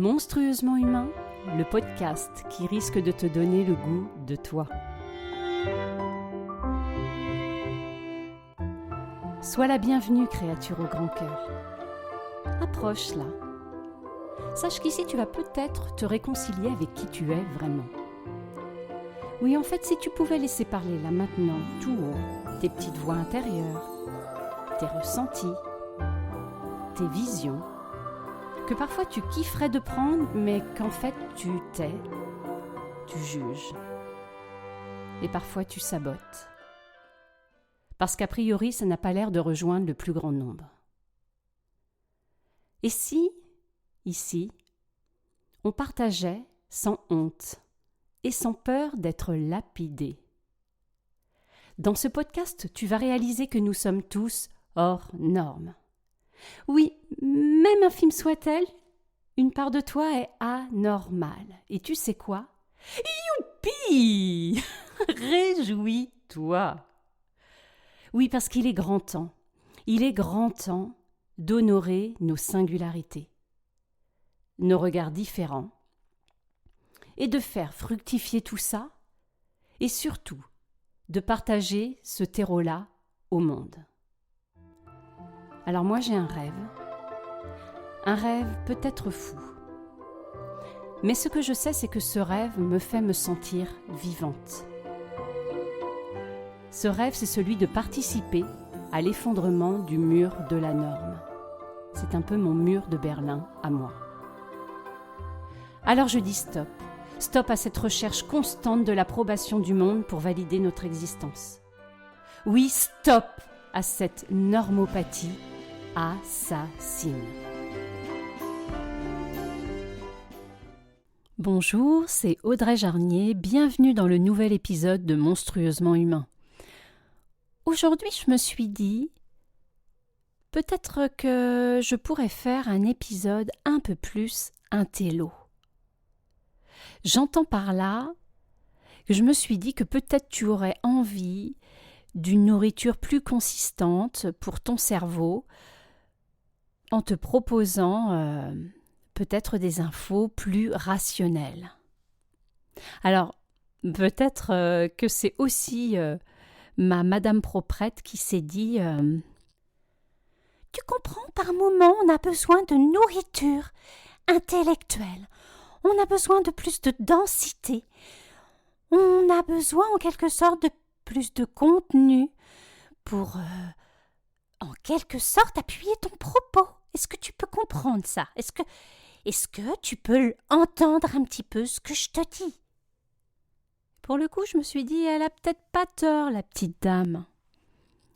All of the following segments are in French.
Monstrueusement humain, le podcast qui risque de te donner le goût de toi. Sois la bienvenue, créature au grand cœur. Approche là. Sache qu'ici tu vas peut-être te réconcilier avec qui tu es vraiment. Oui, en fait, si tu pouvais laisser parler là maintenant, tout haut, tes petites voix intérieures, tes ressentis, tes visions, que parfois tu kifferais de prendre, mais qu'en fait tu tais, tu juges. Et parfois tu sabotes. Parce qu'a priori, ça n'a pas l'air de rejoindre le plus grand nombre. Et si, ici, on partageait sans honte et sans peur d'être lapidé? Dans ce podcast, tu vas réaliser que nous sommes tous hors normes. Oui, même infime soit-elle, une part de toi est anormale. Et tu sais quoi? Youpi! Réjouis-toi! Oui, parce qu'il est grand temps. Il est grand temps d'honorer nos singularités, nos regards différents, et de faire fructifier tout ça, et surtout de partager ce terreau-là au monde. Alors moi j'ai un rêve peut-être fou. Mais ce que je sais, c'est que ce rêve me fait me sentir vivante. Ce rêve, c'est celui de participer à l'effondrement du mur de la norme. C'est un peu mon mur de Berlin à moi. Alors je dis stop. Stop à cette recherche constante de l'approbation du monde pour valider notre existence. Oui, stop à cette normopathie assassine. Bonjour, c'est Audrey Jarnier, bienvenue dans le nouvel épisode de Monstrueusement humain. Aujourd'hui, je me suis dit, peut-être que je pourrais faire un épisode un peu plus intello. J'entends par là que je me suis dit que peut-être tu aurais envie d'une nourriture plus consistante pour ton cerveau en te proposant peut-être des infos plus rationnelles. Alors, peut-être que c'est aussi ma Madame Proprette qui s'est dit tu comprends, par moment, on a besoin de nourriture intellectuelle. On a besoin de plus de densité. On a besoin, en quelque sorte, de plus de contenu pour, en quelque sorte, appuyer ton propos. Est-ce que tu peux comprendre ça? Est-ce que tu peux entendre un petit peu ce que je te dis? Pour le coup, je me suis dit, elle a peut-être pas tort, la petite dame.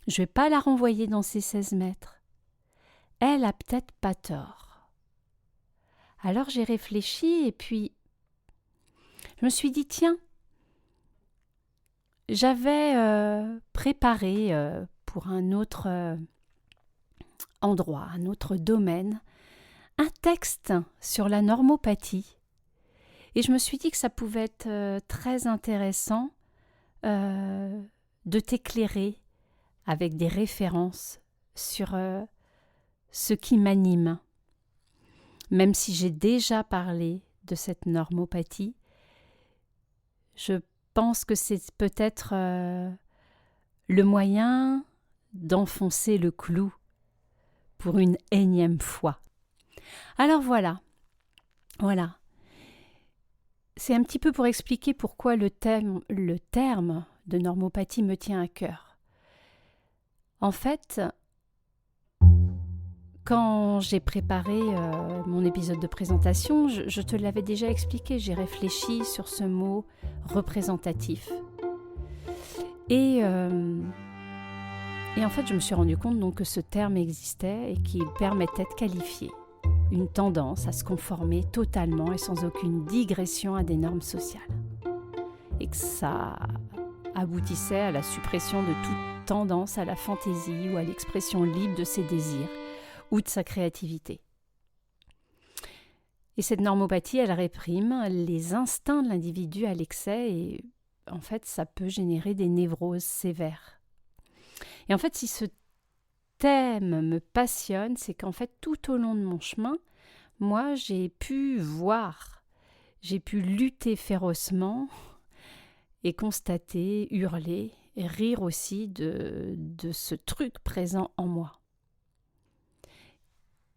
Je vais pas la renvoyer dans ses 16 mètres. Elle a peut-être pas tort. Alors j'ai réfléchi et puis je me suis dit, tiens, j'avais préparé pour un autre endroit, un autre domaine, un texte sur la normopathie. Et je me suis dit que ça pouvait être très intéressant de t'éclairer avec des références sur ce qui m'anime. Même si j'ai déjà parlé de cette normopathie, je pense que c'est peut-être le moyen d'enfoncer le clou pour une énième fois. Alors voilà. C'est un petit peu pour expliquer pourquoi le terme de normopathie me tient à cœur. En fait, quand j'ai préparé mon épisode de présentation, je te l'avais déjà expliqué, j'ai réfléchi sur ce mot représentatif. Et en fait, je me suis rendu compte donc que ce terme existait et qu'il permettait de qualifier une tendance à se conformer totalement et sans aucune digression à des normes sociales. Et que ça aboutissait à la suppression de toute tendance à la fantaisie ou à l'expression libre de ses désirs ou de sa créativité. Et cette normopathie, elle réprime les instincts de l'individu à l'excès et en fait, ça peut générer des névroses sévères. Et en fait, si ce thème me passionne, c'est qu'en fait, tout au long de mon chemin, moi, j'ai pu voir, j'ai pu lutter férocement et constater, hurler et rire aussi de ce truc présent en moi.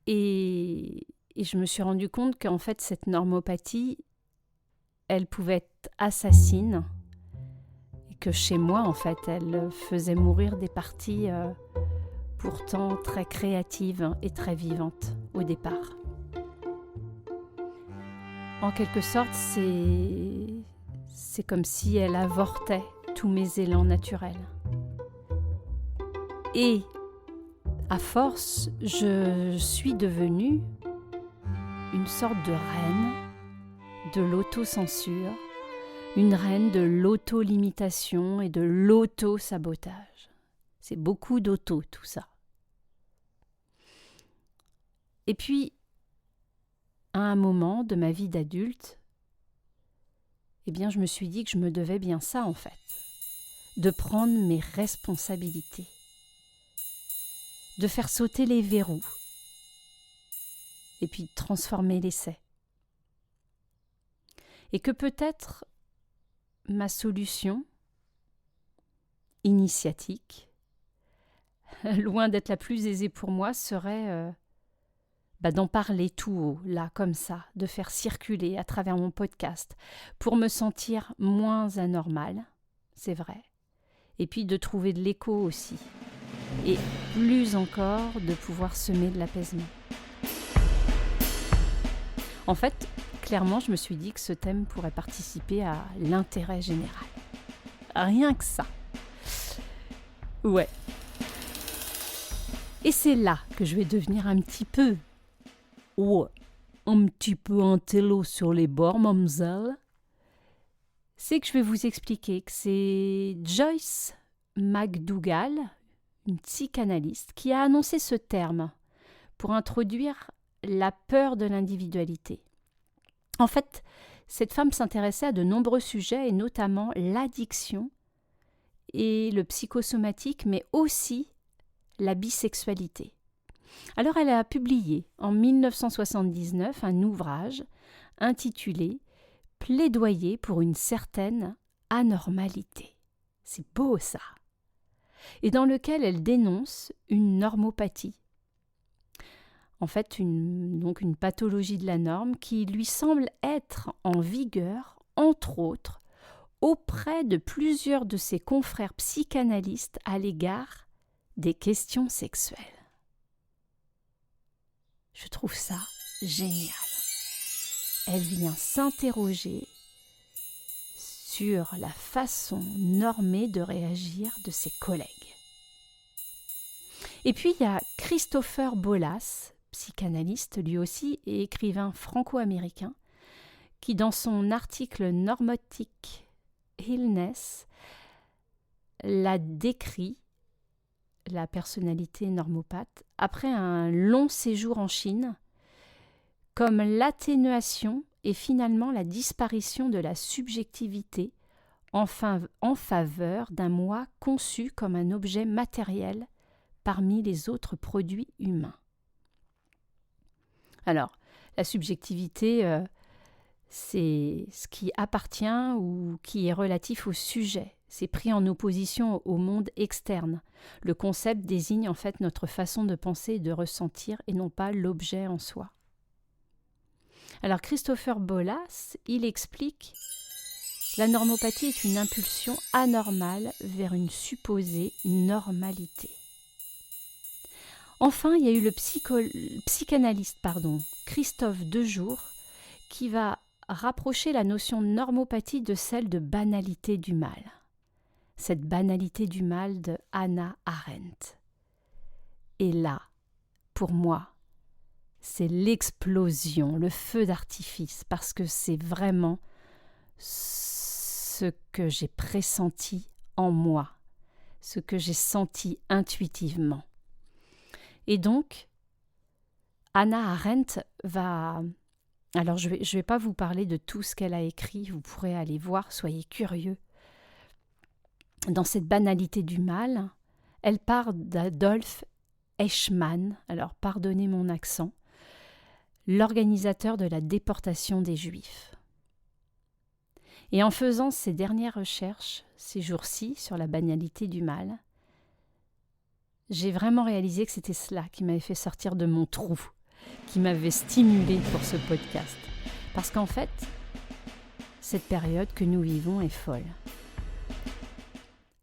Et je me suis rendu compte qu'en fait, cette normopathie, elle pouvait être assassine et que chez moi, en fait, elle faisait mourir des parties pourtant très créatives et très vivantes au départ. En quelque sorte, c'est comme si elle avortait tous mes élans naturels. Et à force, je suis devenue une sorte de reine de l'autocensure, une reine de l'auto-limitation et de l'auto-sabotage. C'est beaucoup d'auto, tout ça. Et puis, à un moment de ma vie d'adulte, eh bien, je me suis dit que je me devais bien ça, en fait, de prendre mes responsabilités, de faire sauter les verrous, et puis de transformer l'essai. Et que peut-être ma solution initiatique, loin d'être la plus aisée pour moi, serait d'en parler tout haut, là, comme ça, de faire circuler à travers mon podcast, pour me sentir moins anormale, c'est vrai, et puis de trouver de l'écho aussi, et plus encore de pouvoir semer de l'apaisement. En fait, clairement, je me suis dit que ce thème pourrait participer à l'intérêt général. Rien que ça. Ouais. Et c'est là que je vais devenir un petit peu intello sur les bords, mademoiselle. C'est que je vais vous expliquer que c'est Joyce McDougall, une psychanalyste, qui a annoncé ce terme pour introduire la peur de l'individualité. En fait, cette femme s'intéressait à de nombreux sujets, et notamment l'addiction et le psychosomatique, mais aussi la bisexualité. Alors elle a publié en 1979 un ouvrage intitulé « Plaidoyer pour une certaine anormalité ». C'est beau ça. Et dans lequel elle dénonce une normopathie. En fait, une pathologie de la norme qui lui semble être en vigueur, entre autres, auprès de plusieurs de ses confrères psychanalystes à l'égard des questions sexuelles. Je trouve ça génial. Elle vient s'interroger sur la façon normée de réagir de ses collègues. Et puis il y a Christopher Bolas, psychanalyste lui aussi et écrivain franco-américain, qui dans son article Normotic Illness la décrit, la personnalité normopathe, après un long séjour en Chine, comme l'atténuation et finalement la disparition de la subjectivité en faveur d'un moi conçu comme un objet matériel parmi les autres produits humains. Alors, la subjectivité, c'est ce qui appartient ou qui est relatif au sujet. C'est pris en opposition au monde externe. Le concept désigne en fait notre façon de penser et de ressentir et non pas l'objet en soi. Alors Christopher Bolas, il explique « La normopathie est une impulsion anormale vers une supposée normalité ». Enfin, il y a eu le psychanalyste Christophe Dejour qui va rapprocher la notion de normopathie de celle de banalité du mal. Cette banalité du mal de Hannah Arendt. Et là, pour moi, c'est l'explosion, le feu d'artifice, parce que c'est vraiment ce que j'ai pressenti en moi, ce que j'ai senti intuitivement. Et donc, Hannah Arendt va... Alors, je vais pas vous parler de tout ce qu'elle a écrit, vous pourrez aller voir, soyez curieux. Dans cette banalité du mal, elle part d'Adolf Eichmann, alors pardonnez mon accent, l'organisateur de la déportation des Juifs. Et en faisant ces dernières recherches, ces jours-ci, sur la banalité du mal, j'ai vraiment réalisé que c'était cela qui m'avait fait sortir de mon trou, qui m'avait stimulé pour ce podcast. Parce qu'en fait, cette période que nous vivons est folle.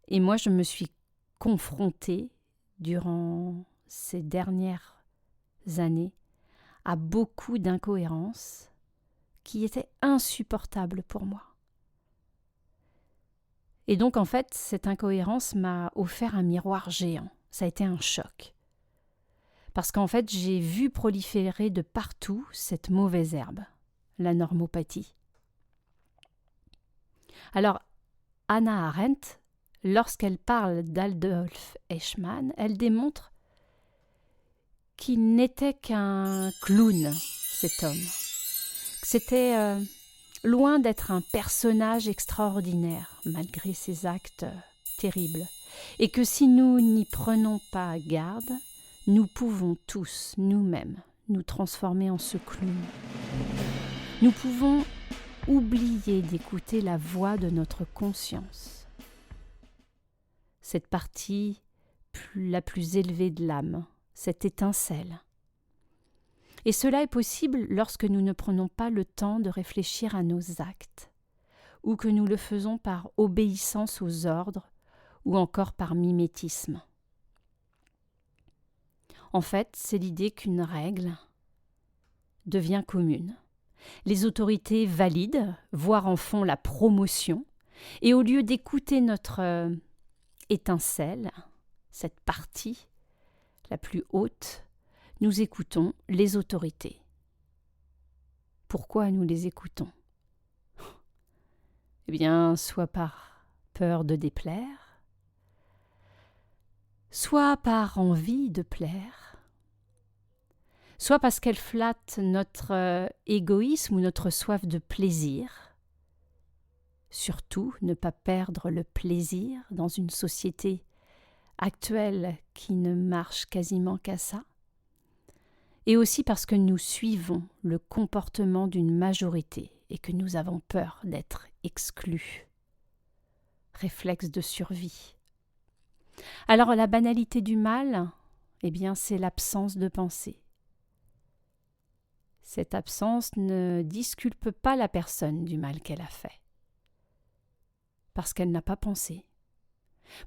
Et moi, je me suis confrontée durant ces dernières années à beaucoup d'incohérences qui étaient insupportables pour moi. Et donc, en fait, cette incohérence m'a offert un miroir géant. Ça a été un choc. Parce qu'en fait, j'ai vu proliférer de partout cette mauvaise herbe, la normopathie. Alors, Hannah Arendt, lorsqu'elle parle d'Adolf Eichmann, elle démontre qu'il n'était qu'un clown, cet homme. C'était loin d'être un personnage extraordinaire, malgré ses actes terribles. Et que si nous n'y prenons pas garde, nous pouvons tous, nous-mêmes, nous transformer en ce clown. Nous pouvons oublier d'écouter la voix de notre conscience, cette partie la plus élevée de l'âme, cette étincelle. Et cela est possible lorsque nous ne prenons pas le temps de réfléchir à nos actes, ou que nous le faisons par obéissance aux ordres, ou encore par mimétisme. En fait, c'est l'idée qu'une règle devient commune. Les autorités valident, voire en font la promotion, et au lieu d'écouter notre étincelle, cette partie la plus haute, nous écoutons les autorités. Pourquoi nous les écoutons ? Eh bien, soit par peur de déplaire, soit par envie de plaire, soit parce qu'elles flattent notre égoïsme ou notre soif de plaisir. Surtout, ne pas perdre le plaisir dans une société actuelle qui ne marche quasiment qu'à ça. Et aussi parce que nous suivons le comportement d'une majorité et que nous avons peur d'être exclus. Réflexe de survie. Alors la banalité du mal, eh bien c'est l'absence de pensée. Cette absence ne disculpe pas la personne du mal qu'elle a fait, parce qu'elle n'a pas pensé.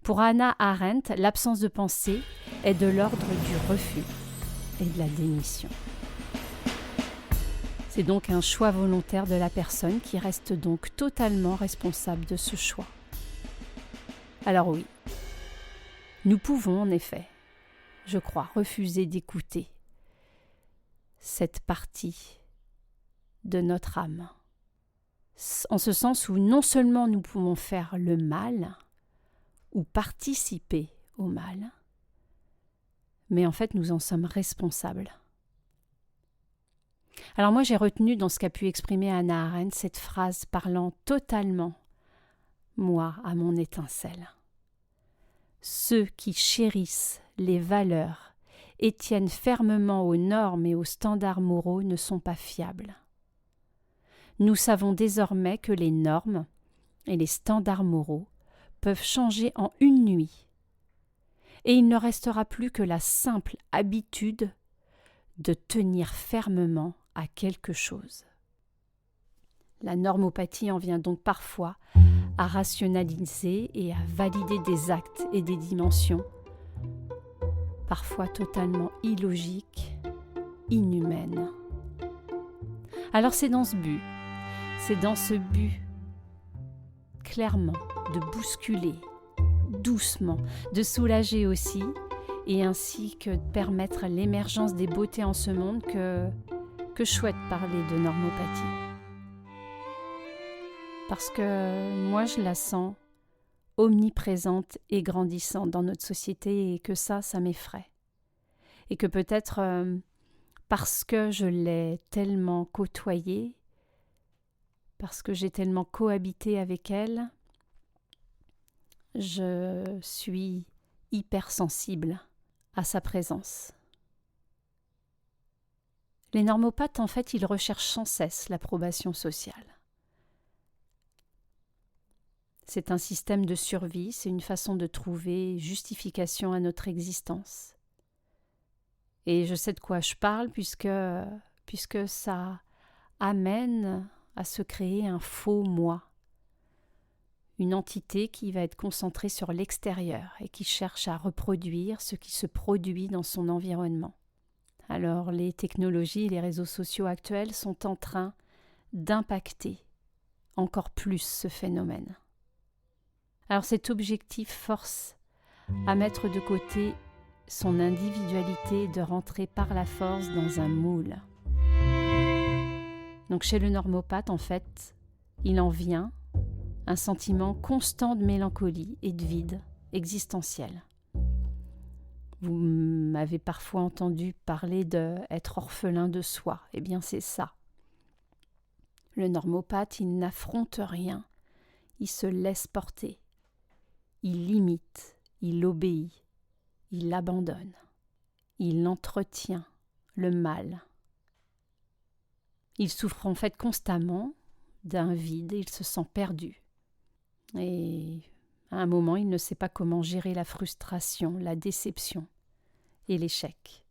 Pour Hannah Arendt, l'absence de pensée est de l'ordre du refus et de la démission. C'est donc un choix volontaire de la personne qui reste donc totalement responsable de ce choix. Alors oui, nous pouvons en effet, je crois, refuser d'écouter cette partie de notre âme. En ce sens où non seulement nous pouvons faire le mal ou participer au mal, mais en fait nous en sommes responsables. Alors moi j'ai retenu dans ce qu'a pu exprimer Hannah Arendt cette phrase parlant totalement, moi, à mon étincelle. Ceux qui chérissent les valeurs et tiennent fermement aux normes et aux standards moraux ne sont pas fiables. Nous savons désormais que les normes et les standards moraux peuvent changer en une nuit, et il ne restera plus que la simple habitude de tenir fermement à quelque chose. La normopathie en vient donc parfois à rationaliser et à valider des actes et des dimensions, parfois totalement illogiques, inhumaines. Alors c'est dans ce but, clairement, de bousculer, doucement, de soulager aussi, et ainsi que de permettre l'émergence des beautés en ce monde que je souhaite parler de normopathie. Parce que moi je la sens omniprésente et grandissante dans notre société et que ça m'effraie. Et que peut-être parce que je l'ai tellement côtoyée, parce que j'ai tellement cohabité avec elle, je suis hypersensible à sa présence. Les normopathes, en fait, ils recherchent sans cesse l'approbation sociale. C'est un système de survie, c'est une façon de trouver justification à notre existence. Et je sais de quoi je parle puisque ça amène à se créer un faux moi. Une entité qui va être concentrée sur l'extérieur et qui cherche à reproduire ce qui se produit dans son environnement. Alors les technologies et les réseaux sociaux actuels sont en train d'impacter encore plus ce phénomène. Alors cet objectif force à mettre de côté son individualité et de rentrer par la force dans un moule. Donc chez le normopathe, en fait, il en vient un sentiment constant de mélancolie et de vide existentiel. Vous m'avez parfois entendu parler d'être orphelin de soi. Eh bien, c'est ça. Le normopathe, il n'affronte rien. Il se laisse porter. Il limite. Il obéit. Il abandonne. Il entretient le mal. Il souffre en fait constamment d'un vide et il se sent perdu. Et à un moment, il ne sait pas comment gérer la frustration, la déception et l'échec.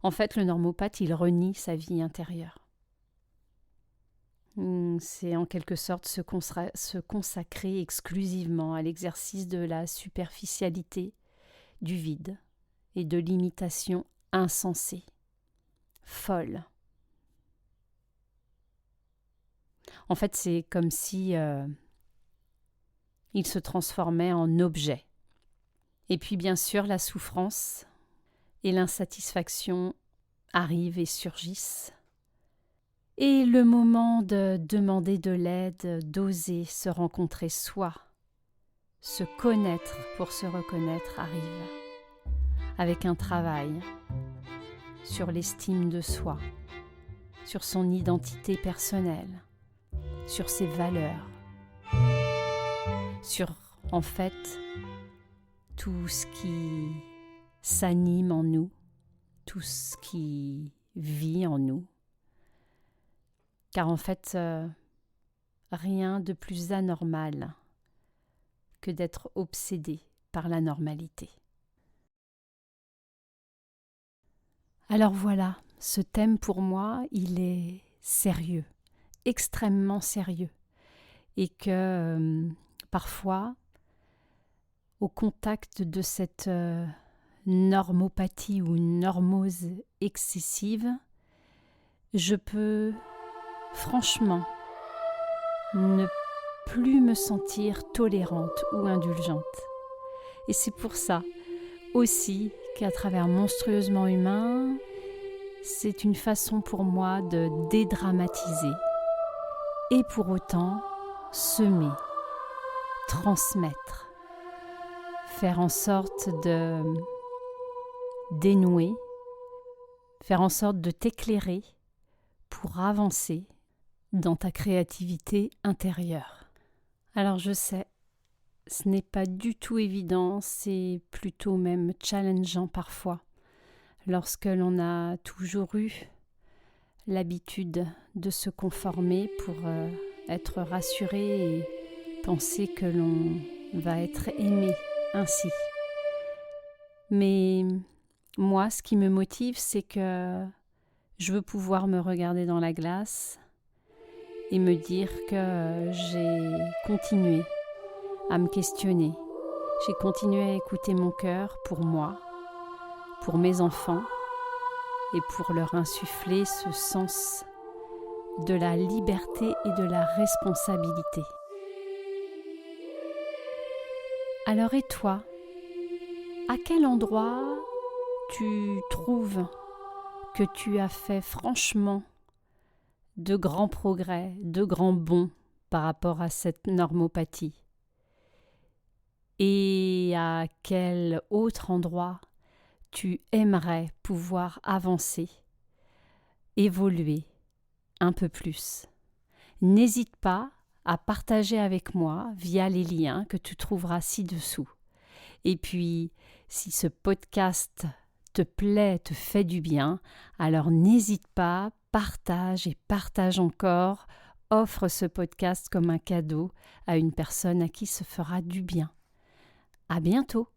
En fait, le normopathe, il renie sa vie intérieure. C'est en quelque sorte se consacrer exclusivement à l'exercice de la superficialité, du vide et de l'imitation insensée, folle. En fait, c'est comme si il se transformait en objet. Et puis, bien sûr, la souffrance et l'insatisfaction arrivent et surgissent. Et le moment de demander de l'aide, d'oser se rencontrer soi, se connaître pour se reconnaître arrive. Avec un travail sur l'estime de soi, sur son identité personnelle, sur ses valeurs, sur, en fait, tout ce qui s'anime en nous, tout ce qui vit en nous. Car en fait, rien de plus anormal que d'être obsédé par la normalité. Alors voilà, ce thème pour moi, il est sérieux, extrêmement sérieux. Et que parfois, au contact de cette normopathie ou normose excessive, je peux franchement ne plus me sentir tolérante ou indulgente. Et c'est pour ça aussi qu'à travers Monstrueusement Humain, c'est une façon pour moi de dédramatiser et pour autant semer, transmettre, faire en sorte de dénouer, faire en sorte de t'éclairer pour avancer dans ta créativité intérieure. Alors je sais, ce n'est pas du tout évident, c'est plutôt même challengeant parfois, lorsque l'on a toujours eu l'habitude de se conformer pour être rassuré et penser que l'on va être aimé ainsi. Mais moi, ce qui me motive, c'est que je veux pouvoir me regarder dans la glace et me dire que j'ai continué à me questionner. J'ai continué à écouter mon cœur pour moi, pour mes enfants et pour leur insuffler ce sens de la liberté et de la responsabilité. Alors et toi, à quel endroit tu trouves que tu as fait franchement de grands progrès, de grands bonds par rapport à cette normopathie? Et à quel autre endroit tu aimerais pouvoir avancer, évoluer un peu plus? N'hésite pas à partager avec moi via les liens que tu trouveras ci-dessous. Et puis, si ce podcast te plaît, te fait du bien, alors n'hésite pas, partage et partage encore, offre ce podcast comme un cadeau à une personne à qui se fera du bien. À bientôt!